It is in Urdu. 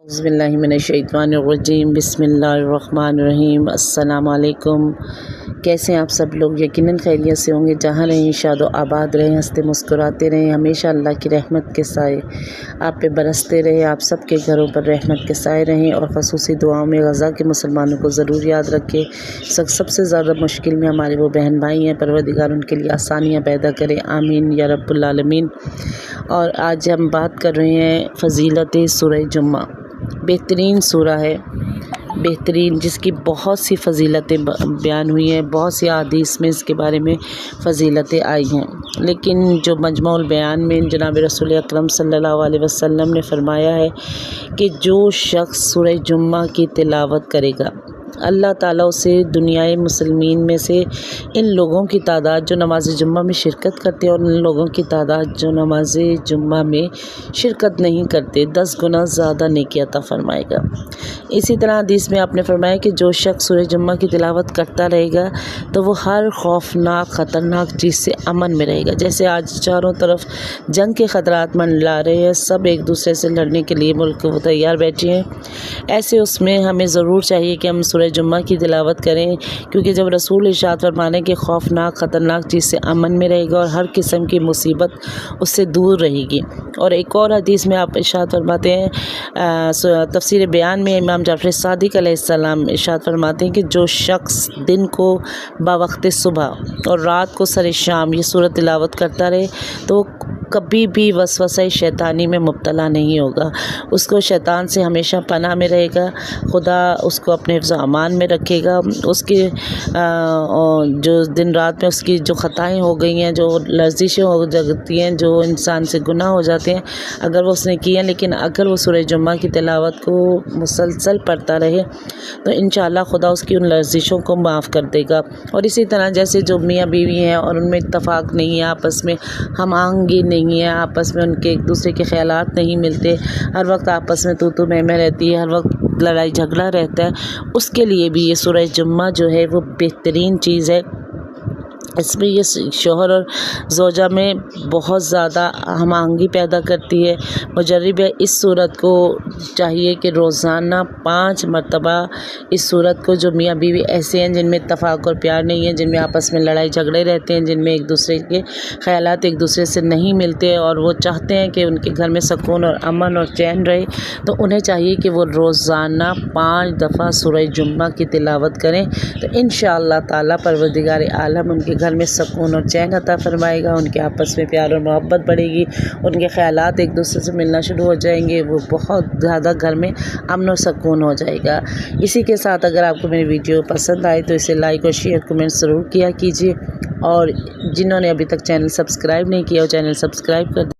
اعوذ باللہ من الشیطان الرجیم، بسم اللہ الرحمن الرحیم۔ السلام علیکم، کیسے ہیں آپ سب لوگ؟ یقیناً خیریت سے ہوں گے۔ جہاں رہیں شاد و آباد رہیں، ہنستے مسکراتے رہیں، ہمیشہ اللہ کی رحمت کے سائے آپ پہ برستے رہے، آپ سب کے گھروں پر رحمت کے سائے رہیں۔ اور خصوصی دعاؤں میں غزہ کے مسلمانوں کو ضرور یاد رکھے۔ سب سے زیادہ مشکل میں ہمارے وہ بہن بھائی ہیں، پروردگار ان کے لیے آسانیاں پیدا کرے، آمین یا رب العالمین۔ اور آج ہم بات کر رہے ہیں فضیلت سورہ جمعہ۔ بہترین سورہ ہے، بہترین، جس کی بہت سی فضیلتیں بیان ہوئی ہیں، بہت سی احادیث میں اس کے بارے میں فضیلتیں آئی ہیں، لیکن جو مجمع البیان میں جناب رسول اکرم صلی اللہ علیہ وسلم نے فرمایا ہے کہ جو شخص سورہ جمعہ کی تلاوت کرے گا، اللہ تعالیٰ اسے دنیائے مسلمین میں سے ان لوگوں کی تعداد جو نماز جمعہ میں شرکت کرتے ہیں اور ان لوگوں کی تعداد جو نماز جمعہ میں شرکت نہیں کرتے 10 گنا زیادہ نیکی عطا فرمائے گا۔ اسی طرح حدیث میں آپ نے فرمایا کہ جو شخص سورہ جمعہ کی تلاوت کرتا رہے گا تو وہ ہر خوفناک خطرناک چیز سے امن میں رہے گا۔ جیسے آج چاروں طرف جنگ کے خطرات منڈلا رہے ہیں، سب ایک دوسرے سے لڑنے کے لیے ملک وہ تیار بیٹھے ہیں، ایسے اس میں ہمیں ضرور چاہیے کہ ہم سورہ جمعہ کی تلاوت کریں، کیونکہ جب رسول ارشاد فرمانے کے خوفناک خطرناک چیز سے امن میں رہے گا اور ہر قسم کی مصیبت اس سے دور رہے گی۔ اور ایک اور حدیث میں آپ ارشاد فرماتے ہیں، تفسیر بیان میں امام جعفر صادق علیہ السلام ارشاد فرماتے ہیں کہ جو شخص دن کو باوقت صبح اور رات کو سر شام یہ سورت تلاوت کرتا رہے تو کبھی بھی وسوسہ شیطانی میں مبتلا نہیں ہوگا، اس کو شیطان سے ہمیشہ پناہ میں رہے گا، خدا اس کو اپنے حفظ و امان میں رکھے گا۔ اس کی جو دن رات میں اس کی جو خطائیں ہو گئی ہیں، جو لرزشیں ہو جاتی ہیں، جو انسان سے گناہ ہو جاتے ہیں، اگر وہ اس نے کیے ہیں، لیکن اگر وہ سورہ جمعہ کی تلاوت کو مسلسل پڑھتا رہے تو انشاءاللہ خدا اس کی ان لرزشوں کو معاف کر دے گا۔ اور اسی طرح جیسے جو میاں بیوی ہیں اور ان میں اتفاق نہیں ہے، آپس میں ہم آہنگی نہیں ہے، آپس میں ان کے ایک دوسرے کے خیالات نہیں ملتے، ہر وقت آپس میں تو میں رہتی ہے، ہر وقت لڑائی جھگڑا رہتا ہے، اس کے لیے بھی یہ سورہ جمعہ جو ہے وہ بہترین چیز ہے۔ اس میں یہ شوہر اور زوجہ میں بہت زیادہ ہم آہنگی پیدا کرتی ہے۔ مجرب ہے اس صورت کو چاہیے کہ روزانہ 5 مرتبہ اس صورت کو، جو میاں بیوی ایسے ہیں جن میں اتفاق اور پیار نہیں ہے، جن میں آپس میں لڑائی جھگڑے رہتے ہیں، جن میں ایک دوسرے کے خیالات ایک دوسرے سے نہیں ملتے اور وہ چاہتے ہیں کہ ان کے گھر میں سکون اور امن اور چین رہے، تو انہیں چاہیے کہ وہ روزانہ 5 دفعہ سورہ جمعہ کی تلاوت کریں، تو انشاءاللہ تعالیٰ پروردگار عالم ان کے گھر میں سکون اور چین عطا فرمائے گا، ان کے آپس میں پیار اور محبت بڑھے گی، ان کے خیالات ایک دوسرے سے ملنا شروع ہو جائیں گے، وہ بہت زیادہ گھر میں امن و سکون ہو جائے گا۔ اسی کے ساتھ اگر آپ کو میری ویڈیو پسند آئے تو اسے لائک اور شیئر کمنٹ ضرور کیا کیجیے، اور جنہوں نے ابھی تک چینل سبسکرائب نہیں کیا وہ چینل سبسکرائب کر